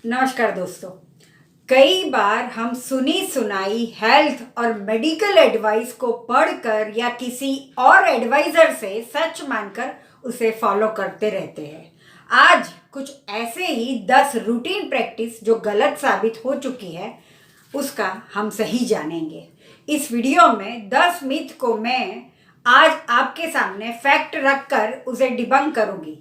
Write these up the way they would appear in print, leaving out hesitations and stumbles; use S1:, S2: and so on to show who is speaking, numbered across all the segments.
S1: नमस्कार दोस्तों। कई बार हम सुनी सुनाई हेल्थ और मेडिकल एडवाइस को पढ़कर या किसी और एडवाइजर से सच मानकर उसे फॉलो करते रहते हैं। आज कुछ ऐसे ही 10 रूटीन प्रैक्टिस जो गलत साबित हो चुकी है उसका हम सही जानेंगे। इस वीडियो में 10 मिथ को मैं आज आपके सामने फैक्ट रखकर उसे डिबंक करूंगी।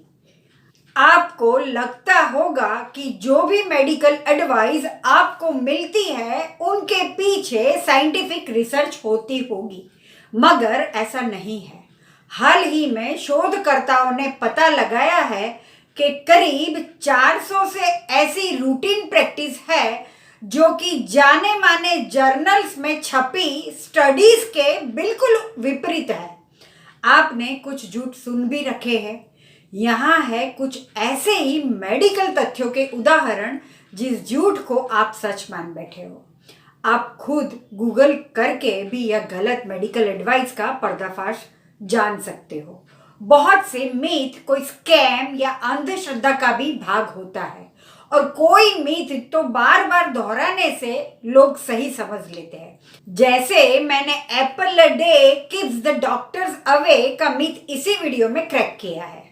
S1: आपको लगता होगा कि जो भी मेडिकल एडवाइस आपको मिलती है उनके पीछे साइंटिफिक रिसर्च होती होगी, मगर ऐसा नहीं है। हाल ही में शोधकर्ताओं ने पता लगाया है कि करीब 400 से ऐसी रूटीन प्रैक्टिस है जो कि जाने माने जर्नल्स में छपी स्टडीज के बिल्कुल विपरीत है। आपने कुछ झूठ सुन भी रखे हैं। यहाँ है कुछ ऐसे ही मेडिकल तथ्यों के उदाहरण जिस झूठ को आप सच मान बैठे हो। आप खुद गूगल करके भी यह गलत मेडिकल एडवाइस का पर्दाफाश जान सकते हो। बहुत से मीथ कोई स्कैम या अंधश्रद्धा का भी भाग होता है और कोई मीथ तो बार बार दोहराने से लोग सही समझ लेते हैं। जैसे मैंने Apple a day keeps the doctors away का मीथ इसी वीडियो में क्रैक किया है।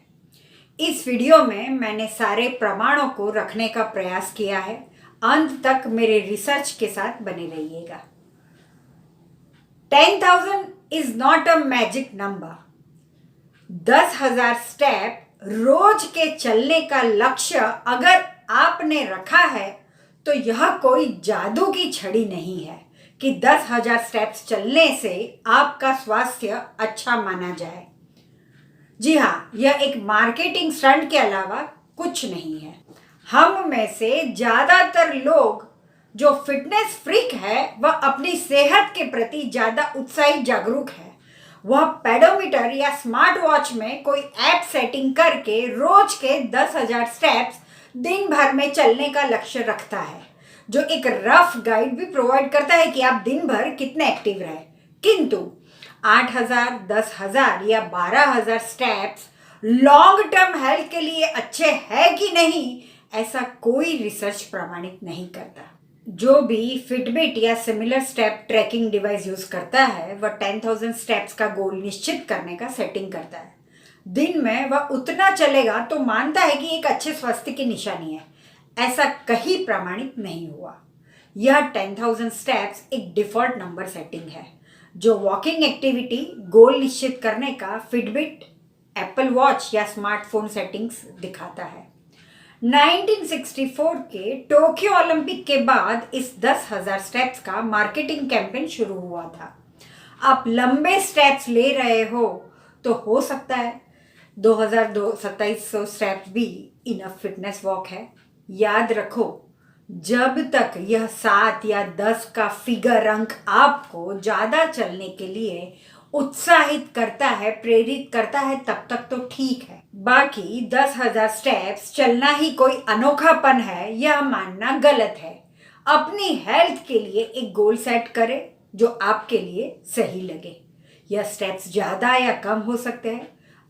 S1: इस वीडियो में मैंने सारे प्रमाणों को रखने का प्रयास किया है। अंत तक मेरे रिसर्च के साथ बने रहिएगा। 10,000 is not a magic number. 10,000 step रोज के चलने का लक्ष्य अगर आपने रखा है तो यह कोई जादू की छड़ी नहीं है कि 10,000 स्टेप्स चलने से आपका स्वास्थ्य अच्छा माना जाए। जी हाँ, यह एक मार्केटिंग स्टंट के अलावा कुछ नहीं है। हम में से ज़्यादातर लोग जो फिटनेस फ्रीक है वह अपनी सेहत के प्रति ज़्यादा उत्साही जागरूक है। वह पेडोमीटर या स्मार्ट वॉच में कोई ऐप सेटिंग करके रोज के 10,000 स्टेप्स दिन भर में चलने का लक्ष्य रखता है, जो एक रफ गाइड भी प्रोवाइड करता है कि आप दिन भर कितने एक्टिव रहे। किंतु 8,000, 10,000 या 12,000 स्टेप्स लॉन्ग टर्म हेल्थ के लिए अच्छे हैं कि नहीं, ऐसा कोई रिसर्च प्रमाणित नहीं करता। जो भी फिटबिट या similar step tracking device use करता है वह 10,000 स्टेप्स का गोल निश्चित करने का सेटिंग करता है। दिन में वह उतना चलेगा तो मानता है कि एक अच्छे स्वास्थ्य की निशानी है। ऐसा कहीं प्रमाणित नहीं हुआ। यह 10,000 स्टेप्स एक डिफॉल्ट नंबर सेटिंग है जो वॉकिंग एक्टिविटी गोल निश्चित करने का फिटबिट, एप्पल वॉच या स्मार्टफोन सेटिंग्स दिखाता है। 1964 के टोक्यो ओलंपिक के बाद इस 10,000 स्टेप्स का मार्केटिंग कैंपेन शुरू हुआ था। आप लंबे स्टेप्स ले रहे हो तो सकता है 2,2700 स्टेप्स भी इनफ फिटनेस वॉक है। याद रखो, जब तक यह 7 या 10 का फिगर अंक आपको ज़्यादा चलने के लिए उत्साहित करता है, प्रेरित करता है, तब तक तो ठीक है। बाकी 10,000 स्टेप्स चलना ही कोई अनोखापन है यह मानना गलत है। अपनी हेल्थ के लिए एक गोल सेट करें जो आपके लिए सही लगे। यह स्टेप्स ज़्यादा या कम हो सकते हैं।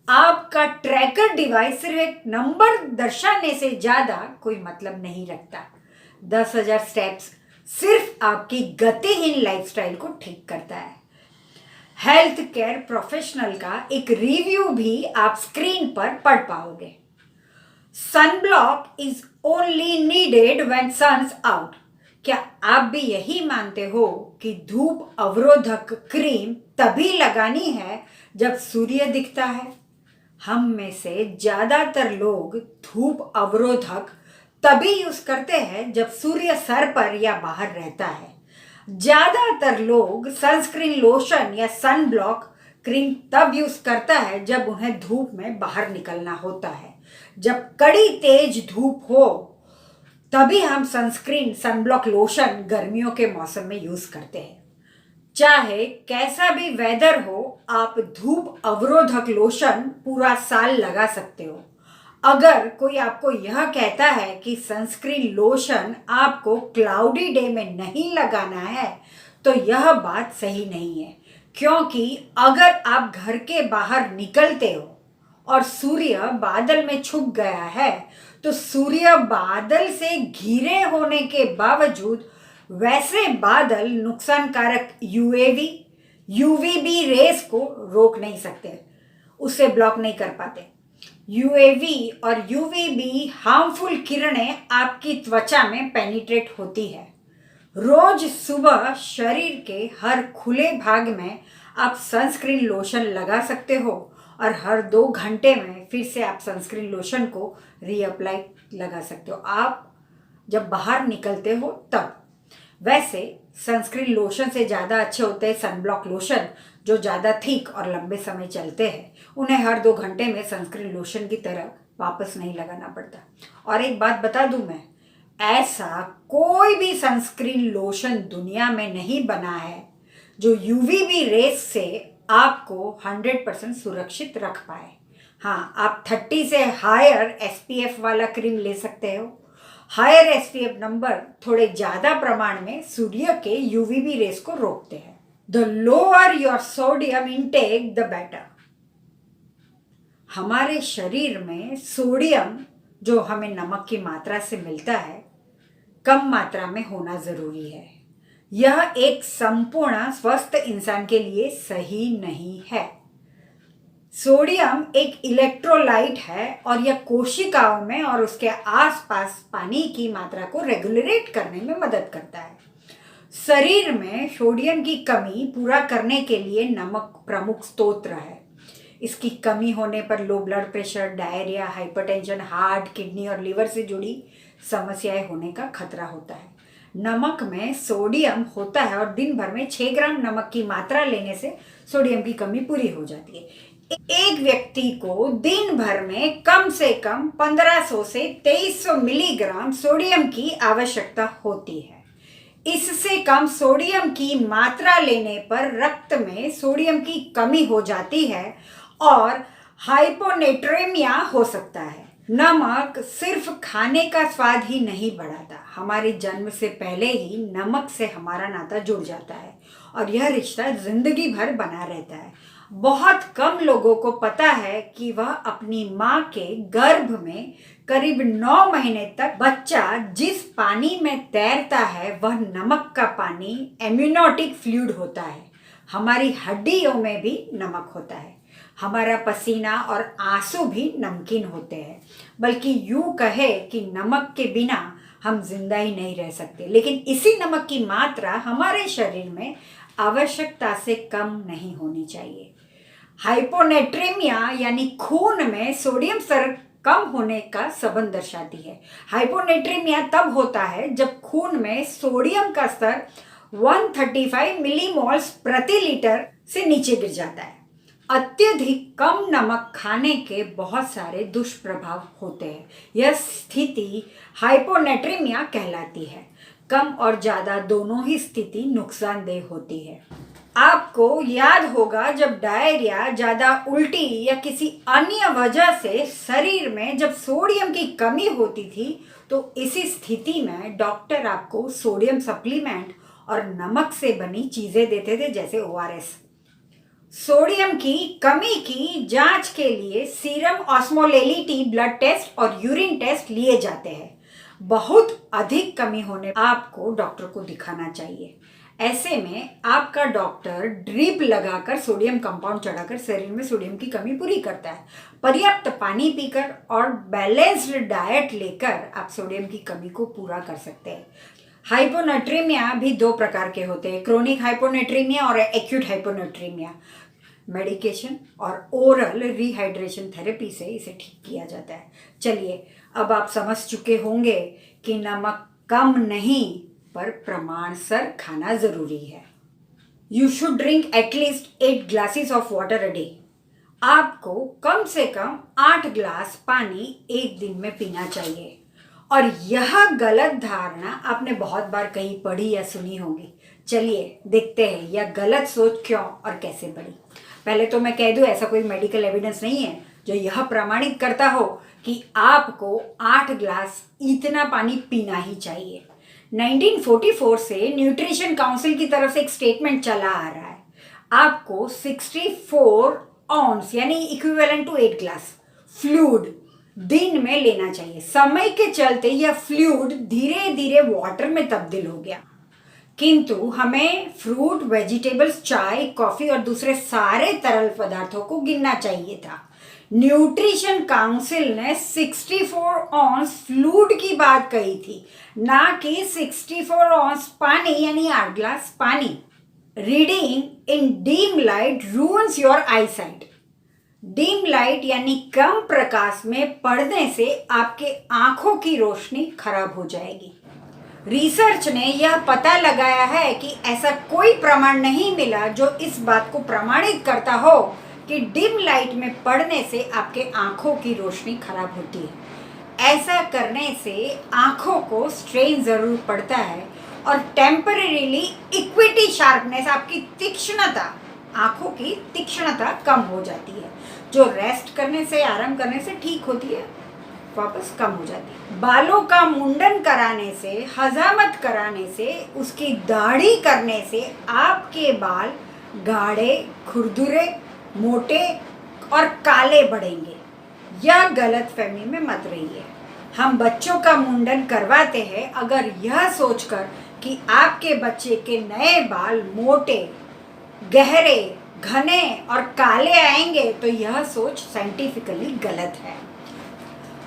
S1: आपका ट्रैकर डिवाइस सिर्फ एक नंबर दर्शाने से ज़्यादा कोई मतलब नहीं रखता। 10,000 स्टेप्स सिर्फ आपकी गतिहीन लाइफस्टाइल को ठीक करता है। हेल्थ केयर प्रोफेशनल का एक रिव्यू भी आप स्क्रीन पर पढ़ पाओगे। Sunblock is only needed when sun's out. क्या आप भी यही मानते हो कि धूप अवरोधक क्रीम तभी लगानी है जब सूर्य दिखता है? हम में से ज्यादातर लोग धूप अवरोधक तभी यूज करते हैं जब सूर्य सर पर या बाहर रहता है। ज्यादातर लोग सनस्क्रीन लोशन या सन ब्लॉक क्रीम तब यूज करता है जब उन्हें धूप में बाहर निकलना होता है। जब कड़ी तेज धूप हो तभी हम सनस्क्रीन सनब्लॉक लोशन गर्मियों के मौसम में यूज करते हैं। चाहे कैसा भी वेदर हो, आप धूप अवरोधक लोशन पूरा साल लगा सकते हो। अगर कोई आपको यह कहता है कि सनस्क्रीन लोशन आपको क्लाउडी डे में नहीं लगाना है तो यह बात सही नहीं है, क्योंकि अगर आप घर के बाहर निकलते हो और सूर्य बादल में छुप गया है तो सूर्य बादल से घिरे होने के बावजूद वैसे बादल नुकसानकारक यूवीबी रेस को रोक नहीं सकते, उसे ब्लॉक नहीं कर पाते। यूएवी और यूवीबी हार्मफुल किरणें आपकी त्वचा में पेनिट्रेट होती है। रोज सुबह शरीर के हर खुले भाग में आप सनस्क्रीन लोशन लगा सकते हो और हर 2 घंटे में फिर से आप सनस्क्रीन लोशन को रीअप्लाई लगा सकते हो, आप जब बाहर निकलते हो तब। वैसे सनस्क्रीन लोशन से ज़्यादा अच्छे होते हैं सनब्लॉक लोशन, जो ज़्यादा थिक और लंबे समय चलते हैं। उन्हें हर 2 घंटे में सनस्क्रीन लोशन की तरह वापस नहीं लगाना पड़ता। और एक बात बता दूं मैं, ऐसा कोई भी सनस्क्रीन लोशन दुनिया में नहीं बना है जो यूवीबी रेस से आपको 100% सुरक्षित रख पाए। हाँ, आप 30 से हायर एसपीएफ वाला क्रीम ले सकते हो। हायर एसपीएफ नंबर थोड़े ज़्यादा प्रमाण में सूर्य के यूवीबी रेस को रोकते हैं। The lower your sodium intake the better. हमारे शरीर में सोडियम, जो हमें नमक की मात्रा से मिलता है, कम मात्रा में होना ज़रूरी है। यह एक संपूर्ण स्वस्थ इंसान के लिए सही नहीं है। सोडियम एक इलेक्ट्रोलाइट है और यह कोशिकाओं में और उसके आसपास पानी की मात्रा को रेगुलेट करने में मदद करता है। शरीर में सोडियम की कमी पूरा करने के लिए नमक प्रमुख स्रोत है। इसकी कमी होने पर low blood pressure, diarrhoea, hypertension, heart, kidney और लीवर से जुड़ी समस्याएं होने का खतरा होता है। नमक में सोडियम होता है और दिन भर में 6 ग्राम नमक की मात्रा लेने से सोडियम की कमी पूरी हो जाती है। एक व्यक्ति को दिन भर में कम से कम 1500 से 2300 मिलीग्राम सोडियम की आवश्यकता होती है। इससे कम सोडियम की मात्रा लेने पर रक्त में सोडियम की कमी हो जाती है और हाइपोनेट्रेमिया हो सकता है। नमक सिर्फ खाने का स्वाद ही नहीं बढ़ाता, हमारे जन्म से पहले ही नमक से हमारा नाता जुड़ जाता है और यह रिश्ता जिंदगी भर बना रहता है। बहुत कम लोगों को पता है कि वह अपनी माँ के गर्भ में करीब 9 महीने तक बच्चा जिस पानी में तैरता है वह नमक का पानी, एम्नियोटिक फ्लूइड होता है। हमारी हड्डियों में भी नमक होता है। हमारा पसीना और आंसू भी नमकीन होते हैं। बल्कि यूं कहे कि नमक के बिना हम जिंदा ही नहीं रह सकते, लेकिन इसी नमक की मात्रा हमारे शरीर में आवश्यकता से कम नहीं होनी चाहिए। हाइपोनेट्रेमिया यानी खून में सोडियम स्तर कम होने का संबंध दर्शाती है। हाइपोनेट्रेमिया तब होता है जब खून में सोडियम का स्तर 135 मिलीमोल्स प्रति लीटर से नीचे गिर जाता है। अत्यधिक कम नमक खाने के बहुत सारे दुष्प्रभाव होते हैं। यह स्थिति हाइपोनेट्रेमिया कहलाती है। कम और ज़्यादा दोनों ही स्थिति नुकसानदेह होती है। आपको याद होगा जब डायरिया, ज़्यादा उल्टी या किसी अन्य वजह से शरीर में जब सोडियम की कमी होती थी तो इसी स्थिति में डॉक्टर आपको सोडियम सप्लीमेंट और नमक से बनी चीज़ें देते थे, जैसे ORS। सोडियम की कमी की जांच के लिए सीरम ऑस्मोलेरिटी ब्लड टेस्ट और यूरिन टेस्ट लिए जाते हैं। बहुत अधिक कमी होने पर आपको डॉक्टर को दिखाना चाहिए। ऐसे में आपका डॉक्टर ड्रिप लगाकर सोडियम कंपाउंड चढ़ाकर शरीर में सोडियम की कमी पूरी करता है। पर्याप्त पानी पीकर और बैलेंस्ड डाइट लेकर आप सोडियम की कमी को पूरा कर सकते हैं। हाइपोनेट्रेमिया भी 2 प्रकार के होते हैं, क्रोनिक हाइपोनेट्रेमिया और एक्यूट हाइपोनेट्रेमिया। मेडिकेशन और ओरल रिहाइड्रेशन थेरेपी से इसे ठीक किया जाता है। चलिए, अब आप समझ चुके होंगे कि नमक कम नहीं पर प्रमाणसर खाना जरूरी है। You should drink at least 8 glasses of water a day. आपको कम से कम 8 ग्लास पानी एक दिन में पीना चाहिए। और यह गलत धारणा आपने बहुत बार कहीं पढ़ी या सुनी होगी। चलिए देखते हैं यह गलत सोच क्यों और कैसे बढ़ी। पहले तो मैं कह दूं, ऐसा कोई मेडिकल एविडेंस नहीं है जो यह प्रमाणित करता हो कि आपको 8 ग्लास इतना पानी पीना ही चाहिए। 1944 से न्यूट्रिशन काउंसिल की तरफ से एक स्टेटमेंट चला आ रहा है, आपको 64 ऑन्स यानी इक्विवेलेंट टू 8 ग्लास फ्लूइड दिन में लेना चाहिए। समय के चलते यह फ्लूइड धीरे धीरे वाटर में तब्दील हो गया, किंतु हमें फ्रूट, वेजिटेबल्स, चाय, कॉफी और दूसरे सारे तरल पदार्थों को गिनना चाहिए था। न्यूट्रिशन काउंसिल ने 64 ऑन्स फ्लूइड की बात कही थी, ना कि 64 ऑन्स पानी यानी 8 ग्लास पानी। Reading in dim light ruins your eyesight. Dim light यानी कम प्रकाश में पढ़ने से आपके आंखों की रोशनी खराब हो जाएगी। रिसर्च ने यह पता लगाया है कि ऐसा कोई प्रमाण नहीं मिला जो इस बात को प्रमाणित करता हो कि डिम लाइट में पढ़ने से आपके आंखों की रोशनी खराब होती है। ऐसा करने से आंखों को स्ट्रेन जरूर पड़ता है और टेम्परेरीली इक्विटी शार्पनेस, आपकी तीक्ष्णता, आंखों की तीक्ष्णता कम हो जाती है, जो रेस्ट करने से, आराम करने से ठीक होती है, वापस कम हो जाती है। बालों का मुंडन कराने से, हजामत कराने से, उसकी दाढ़ी करने से आपके बाल गाढ़े, खुरदुरे, मोटे और काले बढ़ेंगे। यह गलतफहमी में मत रहिए। हम बच्चों का मुंडन करवाते हैं अगर यह सोचकर कि आपके बच्चे के नए बाल मोटे, गहरे, घने और काले आएंगे, तो यह सोच साइंटिफिकली गलत है।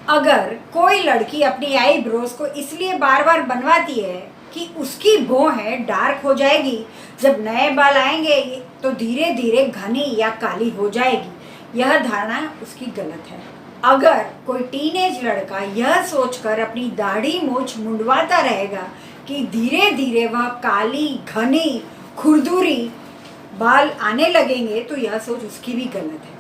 S1: अगर कोई लड़की अपनी आईब्रोज को इसलिए बार बार बनवाती है कि उसकी भौहें डार्क हो जाएगी, जब नए बाल आएंगे तो धीरे धीरे घनी या काली हो जाएगी, यह धारणा उसकी गलत है। अगर कोई टीनेज लड़का यह सोचकर अपनी दाढ़ी मूंछ मुंडवाता रहेगा कि धीरे धीरे वह काली, घनी, खुरदुरी बाल आने लगेंगे, तो यह सोच उसकी भी गलत है।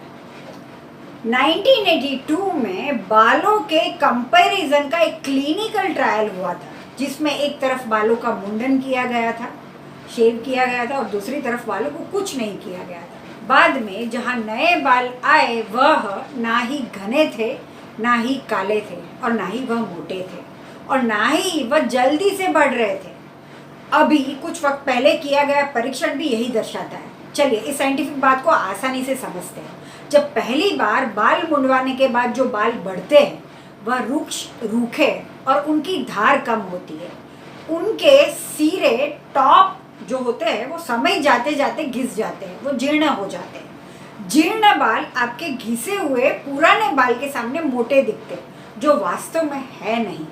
S1: 1982 में बालों के कंपैरिजन का एक क्लिनिकल ट्रायल हुआ था, जिसमें एक तरफ बालों का मुंडन किया गया था, शेव किया गया था, और दूसरी तरफ बालों को कुछ नहीं किया गया था। बाद में जहां नए बाल आए वह ना ही घने थे, ना ही काले थे, और ना ही वह मोटे थे, और ना ही वह जल्दी से बढ़ रहे थे। अभी कुछ वक्त पहले किया गया परीक्षण भी यही दर्शाता है। चलिए इस साइंटिफिक बात को आसानी से समझते हैं। जब पहली बार बाल मुंडवाने के बाद जो बाल बढ़ते हैं वह रुक्ष, रूखे और उनकी धार कम होती है। उनके सिरे, टॉप जो होते हैं वो समय जाते जाते घिस जाते हैं, वो जीर्ण हो जाते हैं। जीर्ण बाल आपके घिसे हुए पुराने बाल के सामने मोटे दिखते हैं, जो वास्तव में है नहीं।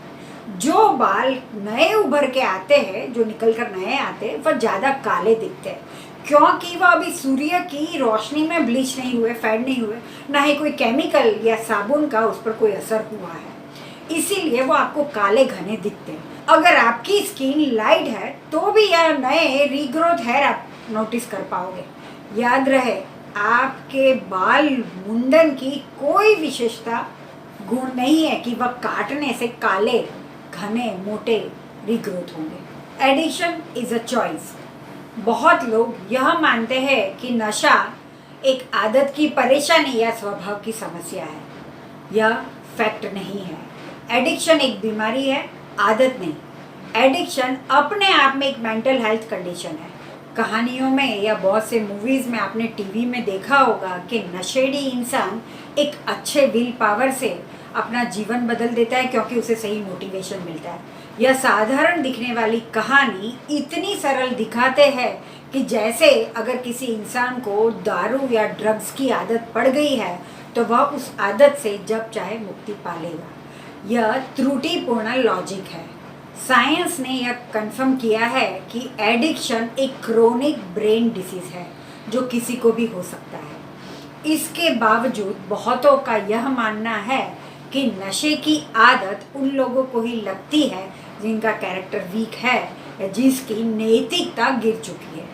S1: जो बाल नए उभर के आते हैं, जो निकल कर नए आते हैं, वह ज़्यादा काले दिखते हैं, क्योंकि वह अभी सूर्य की रोशनी में ब्लीच नहीं हुए, फेड नहीं हुए, ना ही कोई केमिकल या साबुन का उस पर कोई असर हुआ है, इसीलिए वो आपको काले घने दिखते हैं। अगर आपकी स्किन लाइट है तो भी यह नए रीग्रोथ हेयर आप नोटिस कर पाओगे। याद रहे, आपके बाल मुंडन की कोई विशेषता गुण नहीं है कि वह काटने से काले, घने, मोटे रीग्रोथ होंगे। Addiction is a choice. बहुत लोग यह मानते हैं कि नशा एक आदत की परेशानी या स्वभाव की समस्या है। यह फैक्ट नहीं है। एडिक्शन एक बीमारी है, आदत नहीं। एडिक्शन अपने आप में एक मेंटल हेल्थ कंडीशन है। कहानियों में या बहुत से मूवीज़ में आपने टीवी में देखा होगा कि नशेड़ी इंसान एक अच्छे विल पावर से अपना जीवन बदल देता है, क्योंकि उसे सही मोटिवेशन मिलता है। यह साधारण दिखने वाली कहानी इतनी सरल दिखाते हैं कि जैसे अगर किसी इंसान को दारू या ड्रग्स की आदत पड़ गई है तो वह उस आदत से जब चाहे मुक्ति पा लेगा। यह त्रुटिपूर्ण लॉजिक है। साइंस ने यह कंफर्म किया है कि एडिक्शन एक क्रोनिक ब्रेन डिसीज है जो किसी को भी हो सकता है। इसके बावजूद बहुतों का यह मानना है कि नशे की आदत उन लोगों को ही लगती है जिनका कैरेक्टर वीक है या जिसकी नैतिकता गिर चुकी है।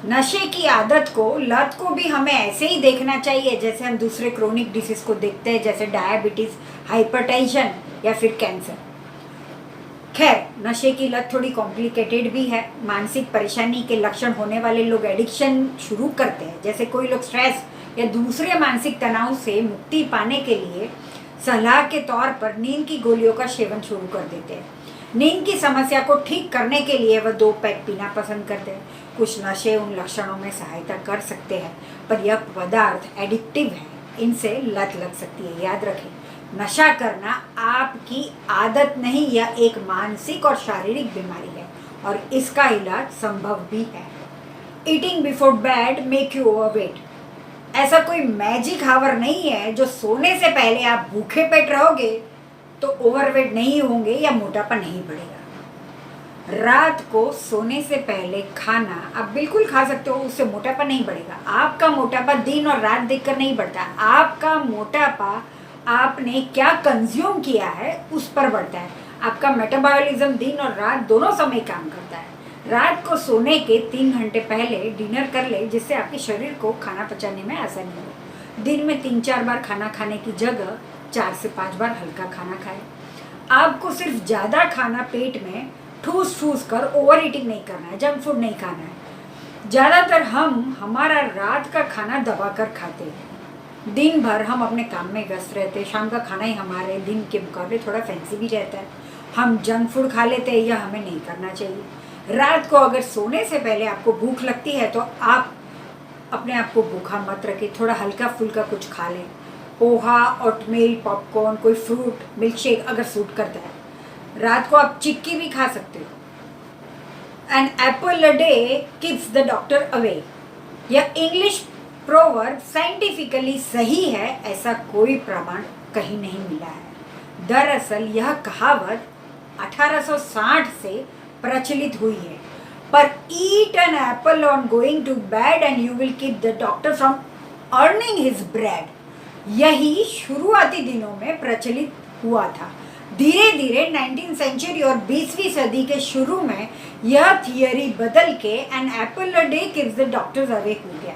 S1: नशे की आदत को, लत को भी हमें ऐसे ही देखना चाहिए जैसे हम दूसरे क्रोनिक डिसीज को देखते हैं, जैसे डायबिटीज़, हाइपरटेंशन या फिर कैंसर। खैर, नशे की लत थोड़ी कॉम्प्लिकेटेड भी है। मानसिक परेशानी के लक्षण होने वाले लोग एडिक्शन शुरू करते हैं। जैसे कोई लोग स्ट्रेस या दूसरे मानसिक तनाव से मुक्ति पाने के लिए सलाह के तौर पर नींद की गोलियों का सेवन शुरू कर देते हैं। नींद की समस्या को ठीक करने के लिए वह 2 पैक पीना पसंद करते हैं। कुछ नशे उन लक्षणों में सहायता कर सकते हैं, पर यह पदार्थ एडिक्टिव है, इनसे लत लग सकती है। याद रखें, नशा करना आपकी आदत नहीं, यह एक मानसिक और शारीरिक बीमारी है और इसका इलाज संभव भी है। Eating before bed make you overweight. ऐसा कोई मैजिक हावर नहीं है जो सोने से पहले आप भूखे पेट रहोगे तो ओवरवेट नहीं होंगे या मोटापा नहीं बढ़ेगा। रात को सोने से पहले खाना आप बिल्कुल खा सकते हो, उससे मोटापा नहीं बढ़ेगा। आपका मोटापा दिन और रात देखकर नहीं बढ़ता, आपका मोटापा आपने क्या कंज्यूम किया है उस पर बढ़ता है। आपका मेटाबॉलिज्म दिन और रात दोनों समय काम करता है। रात को सोने के 3 घंटे पहले डिनर कर ले, जिससे आपके शरीर को खाना पचाने में आसानी हो। दिन में 3-4 बार खाना खाने की जगह 4 से 5 बार हल्का खाना खाएं। आपको सिर्फ ज़्यादा खाना पेट में ठूस ठूस कर ओवर ईटिंग नहीं करना है, जंक फूड नहीं खाना है। ज़्यादातर हम हमारा रात का खाना दबा कर खाते हैं। दिन भर हम अपने काम में व्यस्त रहते हैं, शाम का खाना ही हमारे दिन के मुकाबले थोड़ा फैंसी भी रहता है। हम जंक फूड खा लेते हैं, यह हमें नहीं करना चाहिए। रात को अगर सोने से पहले आपको भूख लगती है तो आप अपने आप को भूखा मत रखें, थोड़ा हल्का फुल्का कुछ खा लें। पोहा, ओटमील, पॉपकॉर्न, कोई फ्रूट, मिल्क शेक अगर सूट करता है। रात को आप चिक्की भी खा सकते हो। An apple a day keeps the doctor away. यह इंग्लिश प्रोवर्ब साइंटिफिकली सही है, ऐसा कोई प्रमाण कहीं नहीं मिला है। दरअसल यह कहावत 1860 से प्रचलित हुई है, पर eat an apple on going to bed and you will keep the doctor from earning his bread. यही शुरुआती दिनों में प्रचलित हुआ था। धीरे धीरे 19वीं सेंचुरी और 20वीं सदी के शुरू में यह थियरी बदल के an apple a day keeps the doctors away हो गया।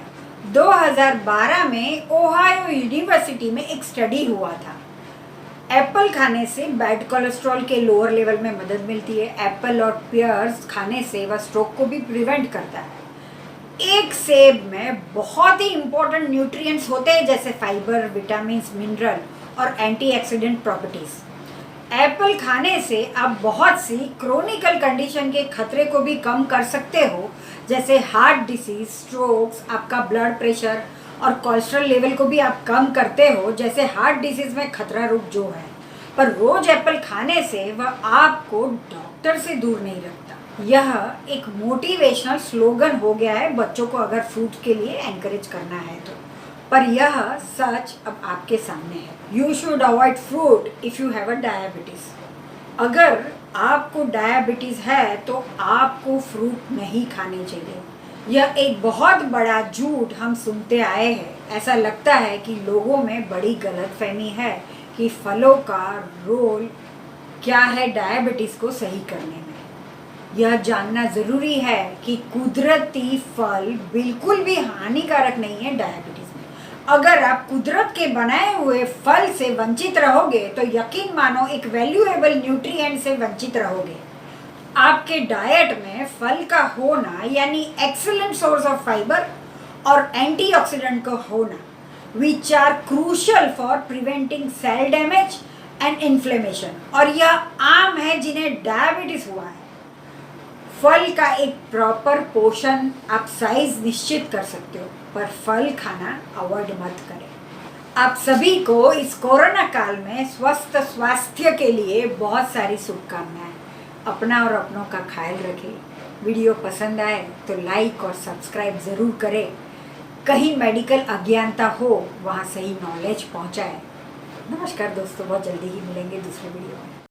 S1: 2012 में ओहायो यूनिवर्सिटी में एक स्टडी हुआ था। एप्पल खाने से बैड कोलेस्ट्रॉल के लोअर लेवल में मदद मिलती है। एप्पल और पियर्स खाने से वह स्ट्रोक को भी प्रिवेंट करता है। एक सेब में बहुत ही इंपॉर्टेंट न्यूट्रिएंट्स होते हैं, जैसे फाइबर, विटामिन, मिनरल और एंटीऑक्सीडेंट प्रॉपर्टीज। एप्पल खाने से आप बहुत सी क्रोनिकल कंडीशन के खतरे को भी कम कर सकते हो, जैसे हार्ट डिसीज, स्ट्रोक्स, आपका ब्लड प्रेशर और कोलेस्ट्रॉल लेवल को भी आप कम करते हो, जैसे हार्ट डिसीज में खतरा रूप जो है। पर रोज एप्पल खाने से वह आपको डॉक्टर से दूर नहीं रखता। यह एक मोटिवेशनल स्लोगन हो गया है बच्चों को अगर फ्रूट के लिए एनकरेज करना है तो, पर यह सच अब आपके सामने है। You should avoid fruit if you have a diabetes. अगर आपको डायबिटीज़ है तो आपको फ्रूट नहीं खाने चाहिए। यह एक बहुत बड़ा झूठ हम सुनते आए हैं। ऐसा लगता है कि लोगों में बड़ी गलतफहमी है कि फलों का रोल क्या है डायबिटीज़ को सही करने में। यह जानना ज़रूरी है कि कुदरती फल बिल्कुल भी हानिकारक नहीं है डायबिटीज़ में। अगर आप कुदरत के बनाए हुए फल से वंचित रहोगे तो यकीन मानो एक वैल्यूएबल न्यूट्रिएंट से वंचित रहोगे। आपके डाइट में फल का होना यानी एक्सीलेंट सोर्स ऑफ फाइबर और एंटीऑक्सीडेंट का होना which are crucial for preventing cell damage and inflammation, और यह आम है जिन्हें डायबिटीज हुआ है। फल का एक प्रॉपर पोषण आप साइज निश्चित कर सकते हो, पर फल खाना अवॉइड मत करें। आप सभी को इस कोरोना काल में स्वस्थ स्वास्थ्य के लिए बहुत सारी शुभकामनाएं। अपना और अपनों का ख्याल रखें। वीडियो पसंद आए तो लाइक और सब्सक्राइब ज़रूर करें। कहीं मेडिकल अज्ञानता हो वहाँ सही नॉलेज पहुँचाए। नमस्कार दोस्तों, बहुत जल्दी ही मिलेंगे दूसरे वीडियो में।